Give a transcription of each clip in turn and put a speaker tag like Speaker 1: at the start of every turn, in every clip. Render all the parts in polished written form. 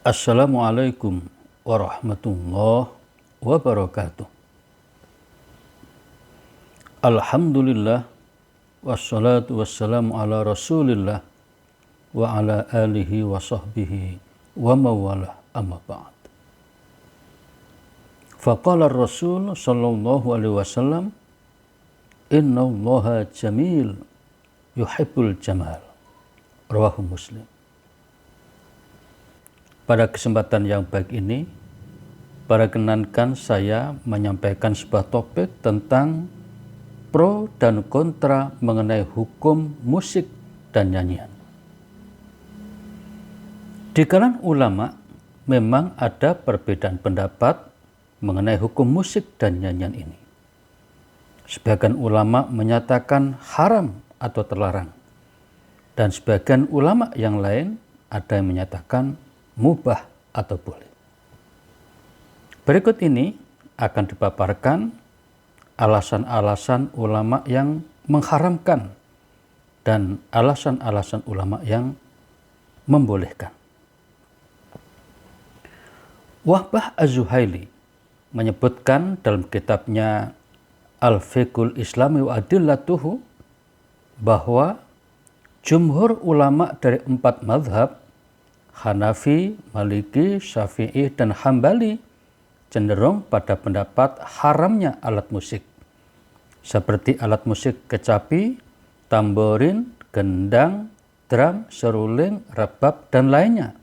Speaker 1: Assalamualaikum warahmatullahi wabarakatuh. Alhamdulillah wassalatu wassalamu ala rasulillah wa ala alihi wa sahbihi wa mawalah amma ba'd. Faqala Rasul sallallahu alaihi wasallam, inna allaha jamil yuhibbul jamal. Rawahu Muslim. Pada kesempatan yang baik ini, perkenankan saya menyampaikan sebuah topik tentang pro dan kontra mengenai hukum musik dan nyanyian. Di kalangan ulama memang ada perbedaan pendapat mengenai hukum musik dan nyanyian ini. Sebagian ulama menyatakan haram atau terlarang, dan sebagian ulama yang lain ada yang menyatakan mubah atau boleh. Berikut ini akan dipaparkan alasan-alasan ulama yang mengharamkan dan alasan-alasan ulama yang membolehkan. Wahbah Az-Zuhaili menyebutkan dalam kitabnya Al-Fiqhul Islami wa Adillatuhu bahwa jumhur ulama dari 4 mazhab Hanafi, Maliki, Syafi'i, dan Hambali cenderung pada pendapat haramnya alat musik seperti alat musik kecapi, tamborin, gendang, drum, seruling, rebab, dan lainnya,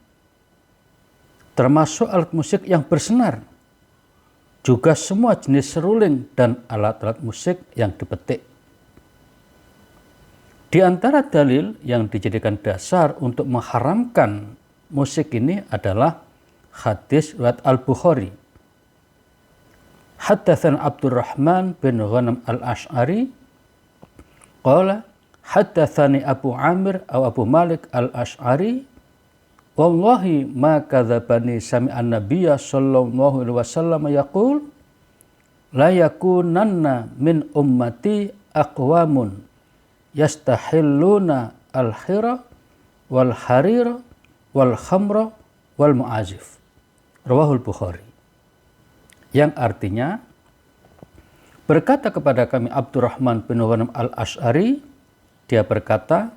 Speaker 1: termasuk alat musik yang bersenar, juga semua jenis seruling dan alat-alat musik yang dipetik. Di antara dalil yang dijadikan dasar untuk mengharamkan musik ini adalah hadis riwayat Al-Bukhari. Haddatsana Abdurrahman bin Ghanam Al-Asy'ari qala haddatsani Abu Amir atau Abu Malik Al-Asy'ari wallahi ma kadzabani sami'an nabiyya sallallahu alaihi wasallam yaqul la yakunanna min ummati aqwamun yastahilluna al-khira wal harira wal khamra wal mu'azif. Rawahul Bukhari. Yang artinya, berkata kepada kami Abdurrahman bin Ghanam Al-Asy'ari, dia berkata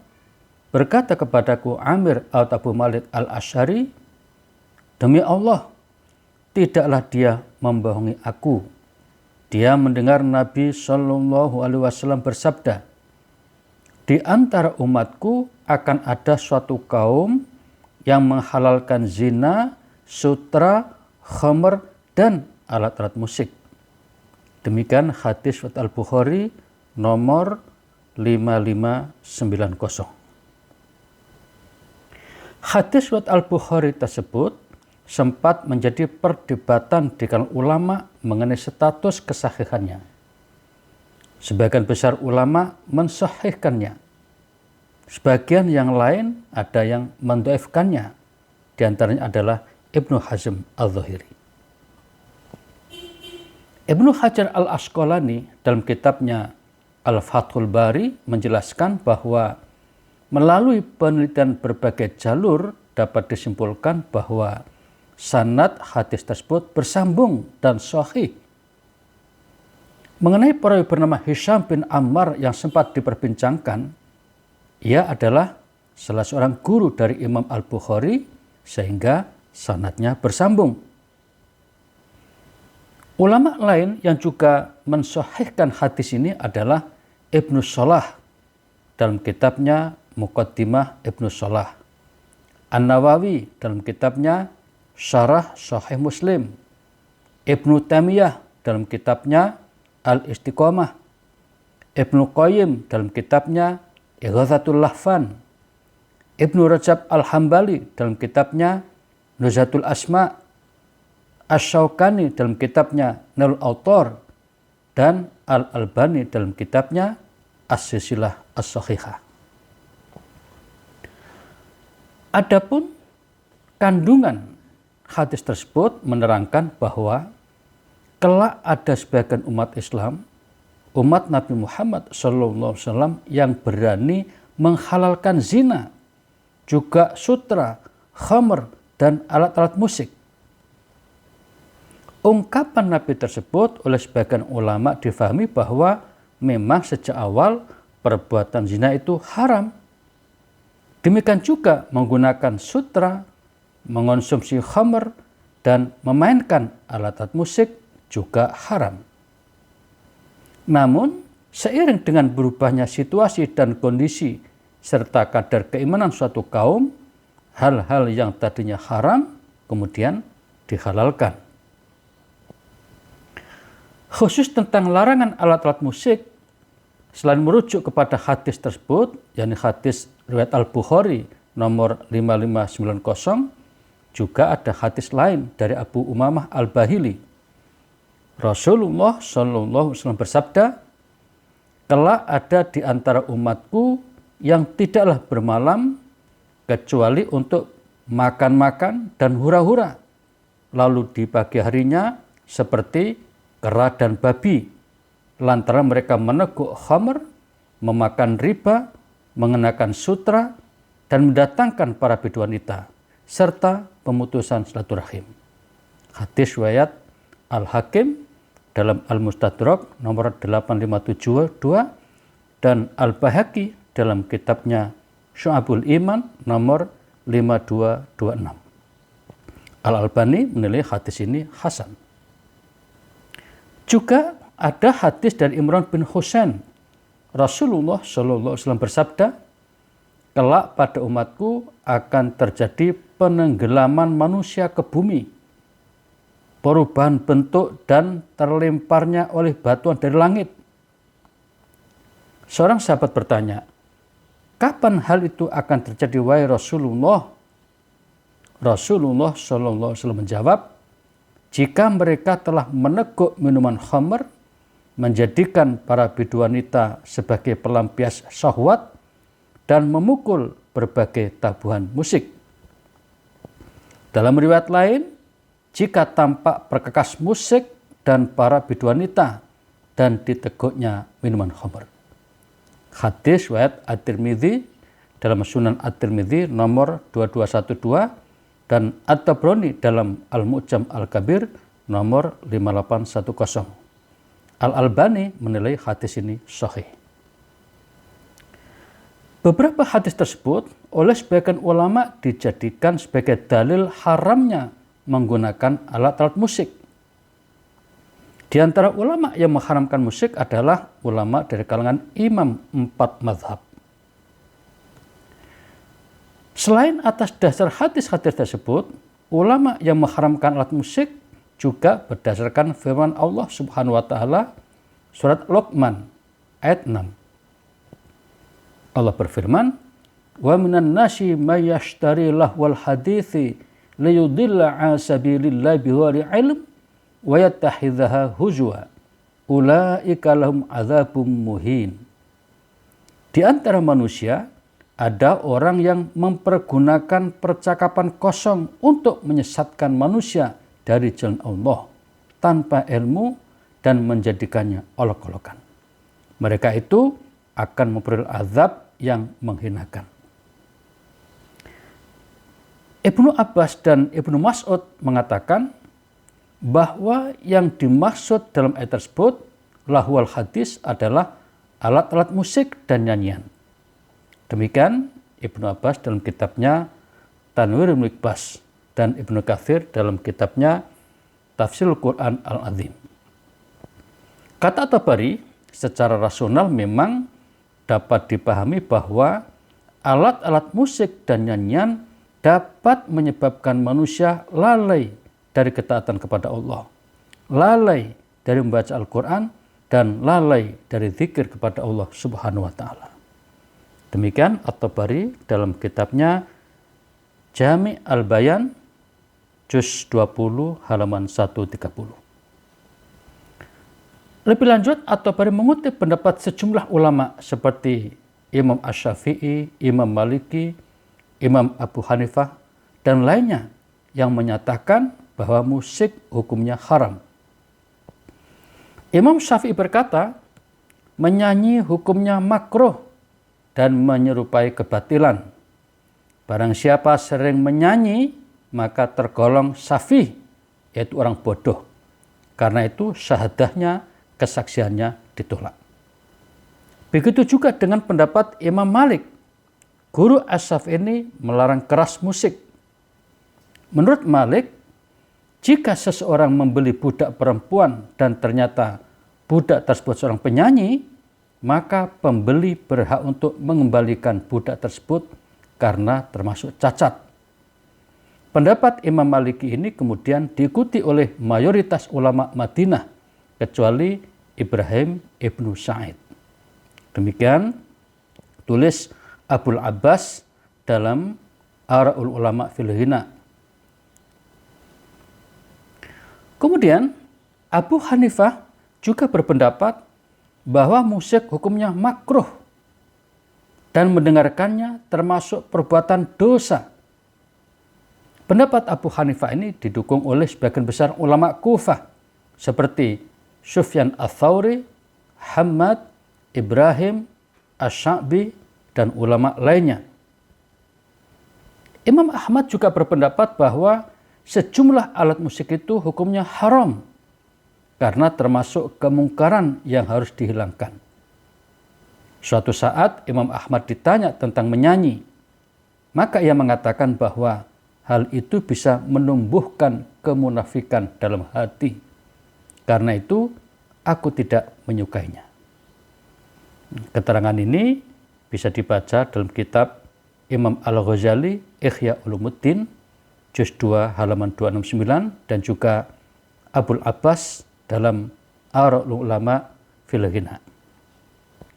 Speaker 1: kepadaku Amir atau Abu Malik Al-Asy'ari, demi Allah, tidaklah dia membohongi aku. Dia mendengar Nabi Shallallahu Alaihi Wasallam bersabda, di antara umatku akan ada suatu kaum yang menghalalkan zina, sutra, khamr, dan alat-alat musik. Demikian hadis riwayat Al-Bukhari nomor 5590. Hadis riwayat Al-Bukhari tersebut sempat menjadi perdebatan di kalangan ulama mengenai status kesahihannya. Sebagian besar ulama mensahihkannya. Sebagian yang lain ada yang mendhaifkannya. Di antaranya adalah Ibnu Hazm Al-Zahiri. Ibnu Hajar Al-Asqalani dalam kitabnya Al-Fathul Bari menjelaskan bahwa melalui penelitian berbagai jalur dapat disimpulkan bahwa sanad hadis tersebut bersambung dan sahih. Mengenai perawi bernama Hisham bin Ammar yang sempat diperbincangkan, ia adalah salah seorang guru dari Imam Al-Bukhari sehingga sanadnya bersambung. Ulama lain yang juga mensahihkan hadis ini adalah Ibnu Shalah dalam kitabnya Muqaddimah Ibnu Shalah, An-Nawawi dalam kitabnya Syarah Sahih Muslim, Ibnu Taimiyah dalam kitabnya Al-Istiqomah, Ibnu Qayyim dalam kitabnya Ighathatul Lahfan, Ibnu Rajab Al-Hambali dalam kitabnya Nuzatul Asma, Asy-Syaukani dalam kitabnya Nailul Awtar, dan Al-Albani dalam kitabnya As-Silsilah As-Shahihah. Adapun kandungan hadis tersebut menerangkan bahwa kelak ada sebagian umat Islam, umat Nabi Muhammad SAW yang berani menghalalkan zina, juga sutra, khamr, dan alat-alat musik. Ungkapan Nabi tersebut oleh sebagian ulama difahami bahwa memang sejak awal perbuatan zina itu haram. Demikian juga menggunakan sutra, mengonsumsi khamr, dan memainkan alat-alat musik juga haram. Namun, seiring dengan berubahnya situasi dan kondisi serta kadar keimanan suatu kaum, hal-hal yang tadinya haram kemudian dihalalkan. Khusus tentang larangan alat-alat musik, selain merujuk kepada hadis tersebut, yakni hadis riwayat Al-Bukhari nomor 5590, juga ada hadis lain dari Abu Umamah Al-Bahili. Rasulullah SAW bersabda, "Kelak ada di antara umatku yang tidaklah bermalam kecuali untuk makan-makan dan hura-hura. Lalu di pagi harinya seperti kera dan babi, lantaran mereka meneguk khamr, memakan riba, mengenakan sutra, dan mendatangkan para bid'ah wanita, serta pemutusan silaturahim." Hadis riwayat Al-Hakim dalam Al-Mustadrak nomor 8572 dan Al-Baihaqi dalam kitabnya Syu'abul Iman nomor 5226. Al-Albani menilai hadis ini hasan. Juga ada hadis dari Imran bin Husain. Rasulullah SAW bersabda, "Kelak pada umatku akan terjadi penenggelaman manusia ke bumi, perubahan bentuk dan terlemparnya oleh batuan dari langit." Seorang sahabat bertanya, "Kapan hal itu akan terjadi, wahai Rasulullah?" Rasulullah SAW menjawab, "Jika mereka telah meneguk minuman khamr, menjadikan para bid'ah wanita sebagai pelampias syahwat, dan memukul berbagai tabuhan musik." Dalam riwayat lain, jika tampak perkakas musik dan para bid'ah wanita dan diteguknya minuman khamr. Hadis riwayat At-Tirmidzi dalam Sunan At-Tirmidzi nomor 2212 dan At-Tabrani dalam Al-Mu'jam Al-Kabir nomor 5810. Al-Albani menilai hadis ini sahih. Beberapa hadis tersebut oleh sebagian ulama dijadikan sebagai dalil haramnya menggunakan alat-alat musik. Di antara ulama yang mengharamkan musik adalah ulama dari kalangan imam 4 mazhab. Selain atas dasar hadis-hadis tersebut, ulama yang mengharamkan alat musik juga berdasarkan firman Allah Subhanahu wa taala surat Luqman ayat 6. Allah berfirman, "Wa minan nasi may yashtari lahwal hadithi liyudilla 'an sabilillahi bighairi 'ilm wa yattakhidhaha huzwa. Ulaika lahum 'adzabun muhin." Di antara manusia ada orang yang mempergunakan percakapan kosong untuk menyesatkan manusia dari jalan Allah tanpa ilmu dan menjadikannya olok-olokan. Mereka itu akan memperoleh azab yang menghinakan. Ibnu Abbas dan Ibnu Mas'ud mengatakan bahwa yang dimaksud dalam ayat tersebut lahwal hadis adalah alat-alat musik dan nyanyian. Demikian Ibnu Abbas dalam kitabnya Tanwirul Mikbas dan Ibnu Katsir dalam kitabnya Tafsirul Quran Al-Azim. Kata Tabari, secara rasional memang dapat dipahami bahwa alat-alat musik dan nyanyian dapat menyebabkan manusia lalai dari ketaatan kepada Allah, lalai dari membaca Al-Quran, dan lalai dari zikir kepada Allah Subhanahu wa Ta'ala. Demikian At-Tabari dalam kitabnya Jami' Al-Bayan juz 20 halaman 130. Lebih lanjut, At-Tabari mengutip pendapat sejumlah ulama seperti Imam Asy-Syafi'i, Imam Maliki, Imam Abu Hanifah, dan lainnya yang menyatakan bahwa musik hukumnya haram. Imam Syafi'i berkata, menyanyi hukumnya makruh dan menyerupai kebatilan. Barang siapa sering menyanyi maka tergolong safih, yaitu orang bodoh. Karena itu syahadahnya, kesaksiannya ditolak. Begitu juga dengan pendapat Imam Malik. Guru As-Syafi'i ini melarang keras musik. Menurut Malik, jika seseorang membeli budak perempuan dan ternyata budak tersebut seorang penyanyi, maka pembeli berhak untuk mengembalikan budak tersebut karena termasuk cacat. Pendapat Imam Maliki ini kemudian diikuti oleh mayoritas ulama Madinah, kecuali Ibrahim ibnu Sa'id. Demikian tulis Abul Abbas dalam Ara'ul Ulama fil Ghina. Kemudian Abu Hanifah juga berpendapat bahwa musik hukumnya makruh dan mendengarkannya termasuk perbuatan dosa. Pendapat Abu Hanifah ini didukung oleh sebagian besar ulama Kufah seperti Sufyan Ats-Tsauri, Hammad, Ibrahim, Asy-Sya'bi, dan ulama lainnya. Imam Ahmad juga berpendapat bahwa sejumlah alat musik itu hukumnya haram karena termasuk kemungkaran yang harus dihilangkan. Suatu saat Imam Ahmad ditanya tentang menyanyi, maka ia mengatakan bahwa hal itu bisa menumbuhkan kemunafikan dalam hati. Karena itu aku tidak menyukainya. Keterangan ini bisa dibaca dalam kitab Imam Al-Ghazali Ihya Ulumuddin juz 2 halaman 269 dan juga Abul Abbas dalam Ara'ul Ulama fil Ghina.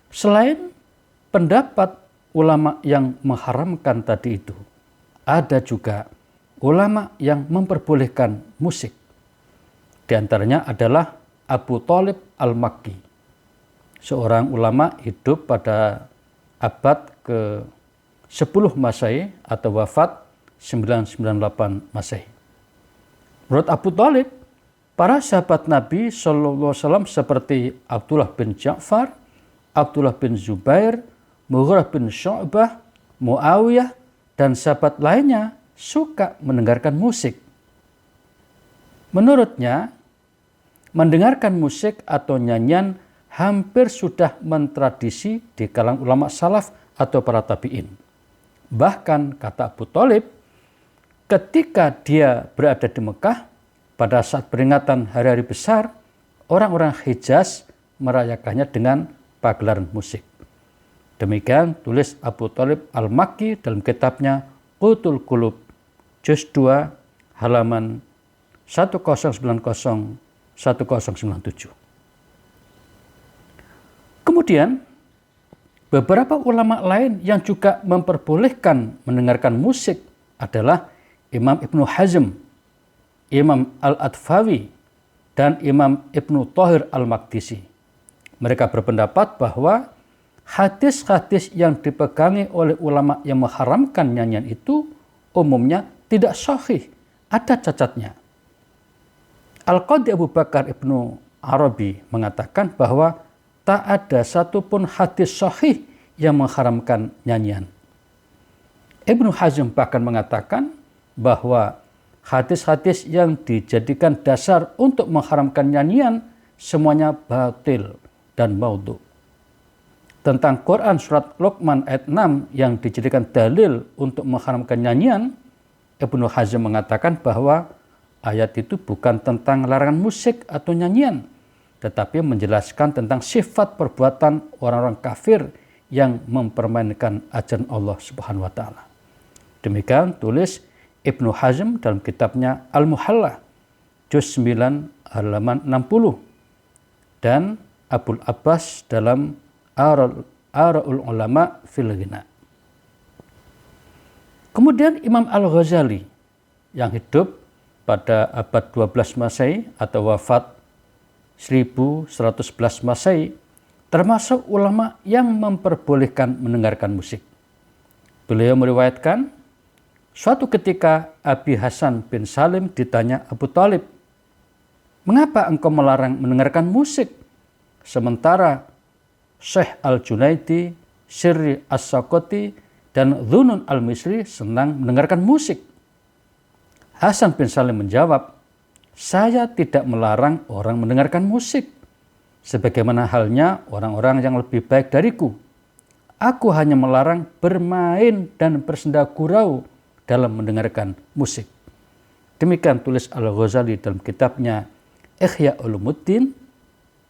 Speaker 1: Selain pendapat ulama yang mengharamkan tadi itu, ada juga ulama yang memperbolehkan musik. Di antaranya adalah Abu Thalib Al-Makki, seorang ulama hidup pada abad ke-10 Masehi atau wafat 998 Masehi. Menurut Abu Thalib, para sahabat Nabi SAW seperti Abdullah bin Ja'far, Abdullah bin Zubair, Mughirah bin Syu'bah, Muawiyah, dan sahabat lainnya suka mendengarkan musik. Menurutnya, mendengarkan musik atau nyanyian hampir sudah mentradisi di kalangan ulama salaf atau para tabi'in. Bahkan kata Abu Thalib, ketika dia berada di Mekah, pada saat peringatan hari-hari besar, orang-orang Hijaz merayakannya dengan pagelaran musik. Demikian tulis Abu Thalib Al-Makki dalam kitabnya Qutul Qulub, juz 2, halaman 1090-1097. Kemudian, beberapa ulama lain yang juga memperbolehkan mendengarkan musik adalah Imam Ibnu Hazm, Imam Al-Adfawi, dan Imam Ibnu Thahir Al-Maqdisi. Mereka berpendapat bahwa hadis-hadis yang dipegangi oleh ulama yang mengharamkan nyanyian itu umumnya tidak sahih, ada cacatnya. Al-Qadhi Abu Bakar Ibnu Arabi mengatakan bahwa tak ada satupun hadis sahih yang mengharamkan nyanyian. Ibnu Hazm bahkan mengatakan bahwa hadis-hadis yang dijadikan dasar untuk mengharamkan nyanyian semuanya batil dan maudhu. Tentang Quran surat Luqman ayat 6 yang dijadikan dalil untuk mengharamkan nyanyian, Ibnu Hazm mengatakan bahwa ayat itu bukan tentang larangan musik atau nyanyian, tetapi menjelaskan tentang sifat perbuatan orang-orang kafir yang mempermainkan ajaran Allah Subhanahu wa taala. Demikian tulis Ibnu Hazm dalam kitabnya Al-Muhalla, juz 9 halaman 60, dan Abul Abbas dalam Ara'ul Ulama fil Ghina. Kemudian Imam Al-Ghazali yang hidup pada abad 12 Masehi atau wafat 1111 Masehi, termasuk ulama yang memperbolehkan mendengarkan musik. Beliau meriwayatkan, suatu ketika Abi Hasan bin Salim ditanya Abu Thalib, "Mengapa engkau melarang mendengarkan musik? Sementara Syekh Al-Junaidi, Sirri As-Sakoti, dan Dhunun Al-Misri senang mendengarkan musik." Hasan bin Salim menjawab, saya tidak melarang orang mendengarkan musik, sebagaimana halnya orang-orang yang lebih baik dariku. Aku hanya melarang bermain dan bersenda gurau dalam mendengarkan musik. Demikian tulis Al-Ghazali dalam kitabnya Ihya Ulumuddin,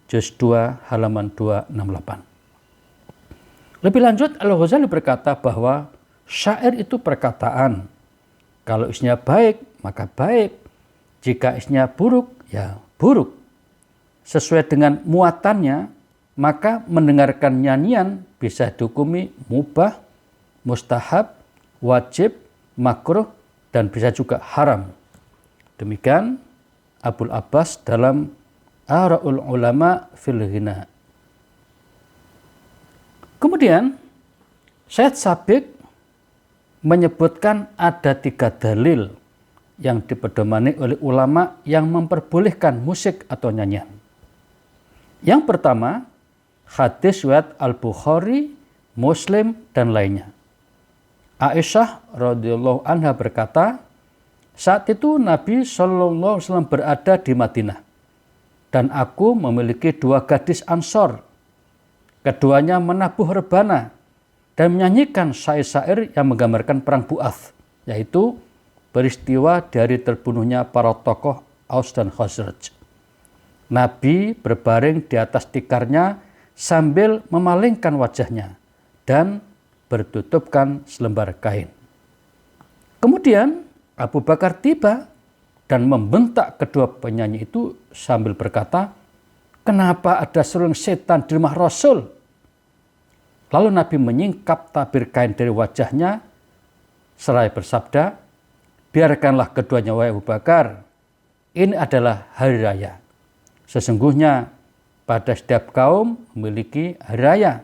Speaker 1: juz 2 halaman 268. Lebih lanjut, Al-Ghazali berkata bahwa syair itu perkataan. Kalau isinya baik, maka baik. Jika isinya buruk, ya buruk. Sesuai dengan muatannya, maka mendengarkan nyanyian bisa dihukumi mubah, mustahab, wajib, makruh, dan bisa juga haram. Demikian Abul Abbas dalam Ara'ul Ulama fil Ghina. Kemudian Syekh Sabiq menyebutkan ada 3 dalil yang dipedomani oleh ulama yang memperbolehkan musik atau nyanyian. Yang pertama, hadis riwayat Al-Bukhari, Muslim, dan lainnya. Aisyah radhiyallahu anha berkata, saat itu Nabi SAW berada di Madinah dan aku memiliki 2 gadis Ansor. Keduanya menabuh rebana dan menyanyikan syair-syair yang menggambarkan perang Bu'ath, yaitu peristiwa dari terbunuhnya para tokoh Aus dan Khazraj. Nabi berbaring di atas tikarnya sambil memalingkan wajahnya dan bertutupkan selembar kain. Kemudian Abu Bakar tiba dan membentak kedua penyanyi itu sambil berkata, kenapa ada seruling setan di rumah Rasul? Lalu Nabi menyingkap tabir kain dari wajahnya seraya bersabda, biarkanlah keduanya wahai Abu Bakar, ini adalah hari raya. Sesungguhnya pada setiap kaum memiliki hari raya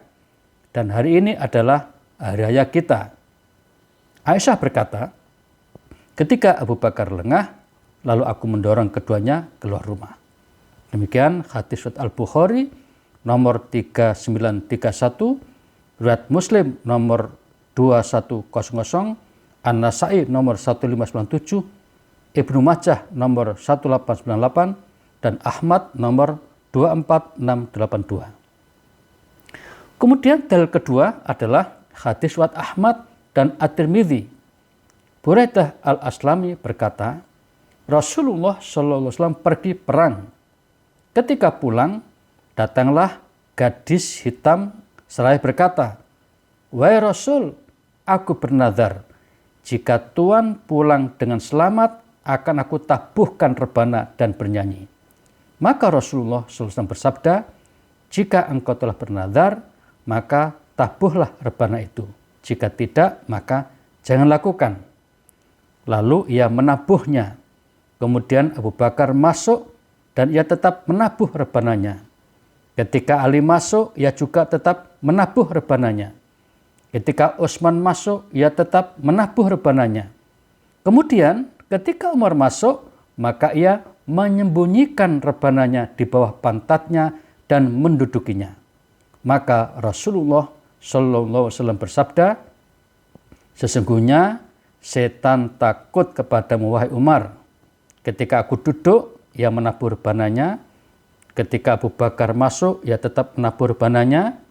Speaker 1: dan hari ini adalah hari raya kita. Aisyah berkata, ketika Abu Bakar lengah, lalu aku mendorong keduanya keluar rumah. Demikian hadis Al-Bukhari nomor 3931, riwayat Muslim nomor 2100, An-Nasai nomor 1597, Ibnu Majah nomor 1898, dan Ahmad nomor 24682. Kemudian dalil kedua adalah hadis riwayat Ahmad dan At-Tirmidzi. Buraidah Al-Aslami berkata, Rasulullah SAW pergi perang. Ketika pulang, datanglah gadis hitam seraya berkata, wahai Rasul, aku bernazar, jika Tuhan pulang dengan selamat, akan aku tabuhkan rebana dan bernyanyi. Maka Rasulullah SAW bersabda, jika engkau telah bernazar, maka tabuhlah rebana itu. Jika tidak, maka jangan lakukan. Lalu ia menabuhnya. Kemudian Abu Bakar masuk dan ia tetap menabuh rebananya. Ketika Ali masuk, ia juga tetap menabuh rebananya. Ketika Utsman masuk, ia tetap menabuh rebananya. Kemudian ketika Umar masuk, maka ia menyembunyikan rebananya di bawah pantatnya dan mendudukinya. Maka Rasulullah SAW bersabda, sesungguhnya setan takut kepadamu wahai Umar. Ketika aku duduk, ia menabuh rebananya. Ketika Abu Bakar masuk, ia tetap menabuh rebananya.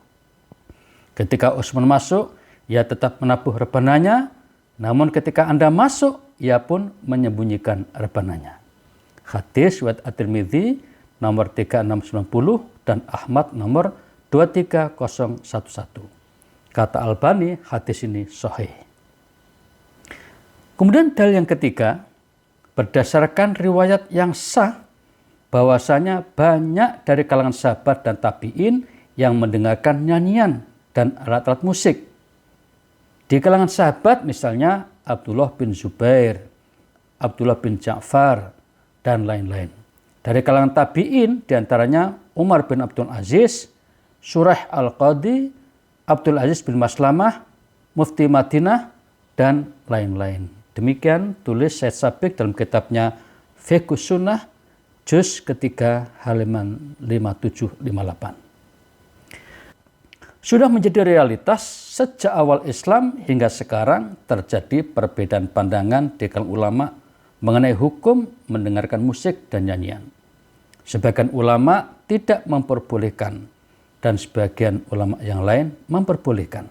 Speaker 1: Ketika Utsman masuk, ia tetap menabuh rebananya. Namun ketika Anda masuk, ia pun menyembunyikan rebananya. Hadis riwayat At-Tirmidzi nomor 3690 dan Ahmad nomor 23011. Kata Albani, hadis ini sahih. Kemudian dalil yang ketiga, berdasarkan riwayat yang sah, bahwasanya banyak dari kalangan sahabat dan tabi'in yang mendengarkan nyanyian dan alat-alat musik. Di kalangan sahabat misalnya Abdullah bin Zubair, Abdullah bin Ja'far, dan lain-lain. Dari kalangan tabi'in diantaranya Umar bin Abdul Aziz, Surah Al-Qadi, Abdul Aziz bin Maslamah, Mufti Madinah, dan lain-lain. Demikian tulis Syekh Sabiq dalam kitabnya Fiqhus Sunnah, juz ketiga halaman 5758. Sudah menjadi realitas sejak awal Islam hingga sekarang terjadi perbedaan pandangan di kalangan ulama mengenai hukum mendengarkan musik dan nyanyian. Sebagian ulama tidak memperbolehkan dan sebagian ulama yang lain memperbolehkan.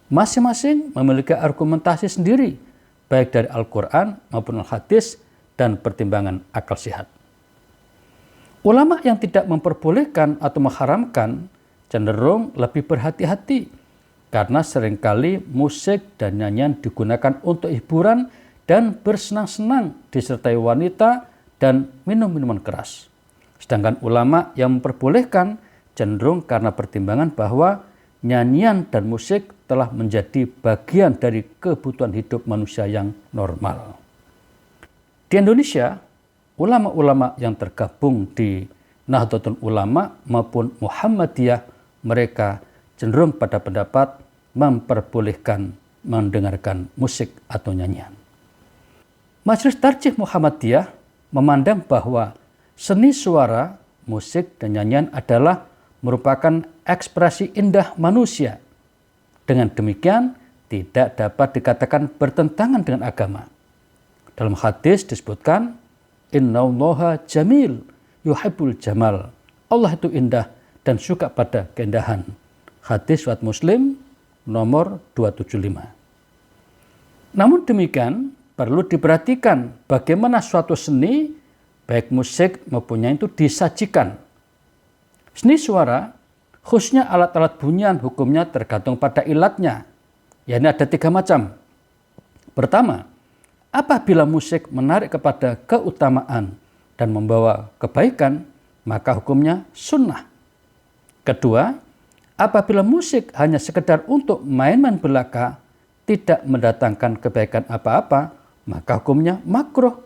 Speaker 1: Masing-masing memiliki argumentasi sendiri, baik dari Al-Quran maupun Al-Hadis dan pertimbangan akal sehat. Ulama yang tidak memperbolehkan atau mengharamkan cenderung lebih berhati-hati karena seringkali musik dan nyanyian digunakan untuk hiburan dan bersenang-senang disertai wanita dan minum-minuman keras. Sedangkan ulama yang memperbolehkan cenderung karena pertimbangan bahwa nyanyian dan musik telah menjadi bagian dari kebutuhan hidup manusia yang normal. Di Indonesia, ulama-ulama yang tergabung di Nahdlatul Ulama maupun Muhammadiyah, mereka cenderung pada pendapat memperbolehkan mendengarkan musik atau nyanyian. Majelis Tarjih Muhammadiyah memandang bahwa seni suara, musik, dan nyanyian adalah merupakan ekspresi indah manusia. Dengan demikian, tidak dapat dikatakan bertentangan dengan agama. Dalam hadis disebutkan, Innallaha jamil yuhibbul jamal. Allah itu indah dan suka pada keindahan. Hadis riwayat Muslim nomor 275. Namun demikian, perlu diperhatikan bagaimana suatu seni, baik musik maupun nyanyi itu disajikan. Seni suara, khususnya alat-alat bunyian, hukumnya tergantung pada ilatnya. Yakni ada 3 macam. Pertama, apabila musik menarik kepada keutamaan dan membawa kebaikan, maka hukumnya sunnah. Kedua, apabila musik hanya sekedar untuk main-main belaka, tidak mendatangkan kebaikan apa-apa, maka hukumnya makruh.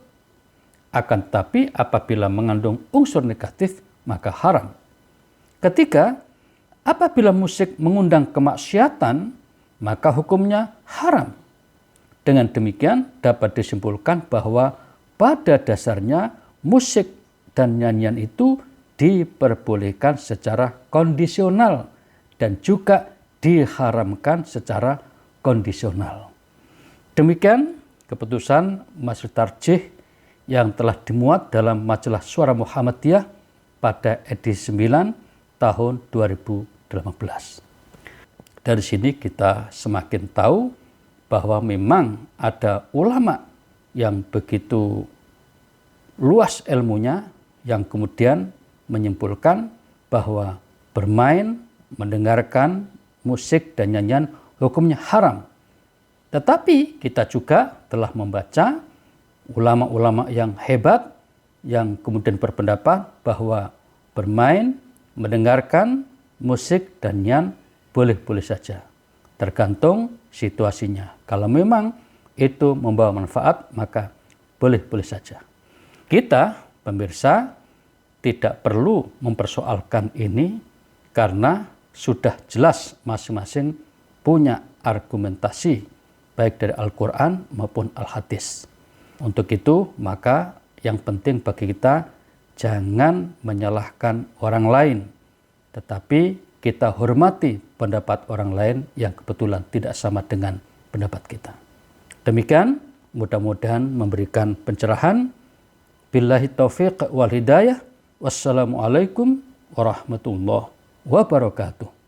Speaker 1: Akan tetapi apabila mengandung unsur negatif, maka haram. Ketiga, apabila musik mengundang kemaksiatan, maka hukumnya haram. Dengan demikian dapat disimpulkan bahwa pada dasarnya musik dan nyanyian itu diperbolehkan secara kondisional dan juga diharamkan secara kondisional. Demikian keputusan Majelis Tarjih yang telah dimuat dalam Majalah Suara Muhammadiyah pada edisi 9 tahun 2018. Dari sini kita semakin tahu bahwa memang ada ulama yang begitu luas ilmunya yang kemudian menyimpulkan bahwa bermain, mendengarkan musik dan nyanyian hukumnya haram. Tetapi kita juga telah membaca ulama-ulama yang hebat yang kemudian berpendapat bahwa bermain, mendengarkan musik dan nyanyian boleh-boleh saja. Tergantung situasinya. Kalau memang itu membawa manfaat, maka boleh-boleh saja. Kita, pemirsa, tidak perlu mempersoalkan ini karena sudah jelas masing-masing punya argumentasi baik dari Al-Quran maupun Al-Hadis. Untuk itu, maka yang penting bagi kita jangan menyalahkan orang lain, tetapi kita hormati pendapat orang lain yang kebetulan tidak sama dengan pendapat kita. Demikian, mudah-mudahan memberikan pencerahan. Billahi taufiq wal hidayah. Wassalamualaikum warahmatullahi wabarakatuh.